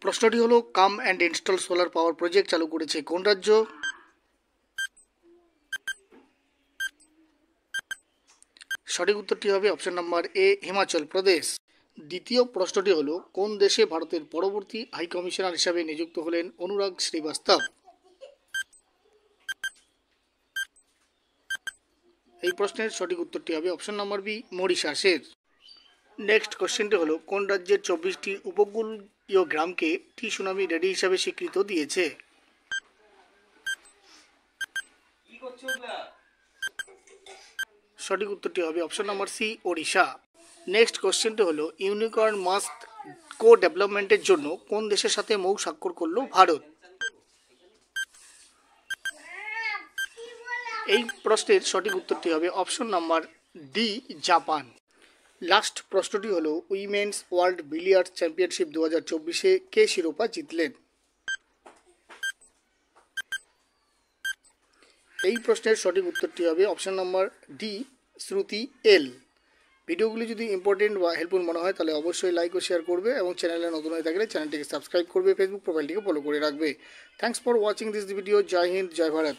প্রশ্নটি হলো come and install solar power project চালু করেছে কোন রাজ্য? সঠিক উত্তরটি হবে option number A, Himachal Pradesh. দ্বিতীয় প্রশ্নটি হলো কোন দেশে ভারতের পরবর্তী হাই কমিশনার হিসাবে নিযুক্ত হলেন অনুরাগ শ্রীবাস্তব? এই প্রশ্নের সঠিক উত্তরটি হবে অপশন নাম্বার বি, মরিশাসের। নেক্সট কোশ্চেনটি হলো কোন রাজ্যের 24টি উপকূলীয় গ্রামকে টি সুনামি রেডি হিসাবে স্বীকৃত দিয়েছে? সঠিক উত্তরটি হবে option number C, Odisha. Next কোশ্চেনটি হলো ইউনিকর্ন মাস্ক কো ডেভেলপমেন্টের জন্য কোন দেশের সাথে মৌ স্বাক্ষর করলো ভারত? এই প্রশ্নের সঠিক উত্তরটি হবে option number D, Japan. Last প্রশ্নটি হলো উইমেন্স ওয়ার্ল্ড বিলিয়ার্ডস চ্যাম্পিয়নশিপ 2024-এ কে শিরোপা জিতলেন? এই প্রশ্নের সঠিক উত্তরটি হবে অপশন নাম্বার ডি, শ্রুতি এল। ভিডিওগুলি যদি ইম্পর্টেন্ট বা হেল্পফুল মনে হয় তাহলে অবশ্যই লাইক ও শেয়ার করবে এবং চ্যানেলে নতুন হয়ে থাকলে চ্যানেলটিকে সাবস্ক্রাইব করবে, ফেসবুক প্রোফাইলটিকে ফলো করে রাখবে। Thanks for watching this video. জয় হিন্দ, জয় ভারত।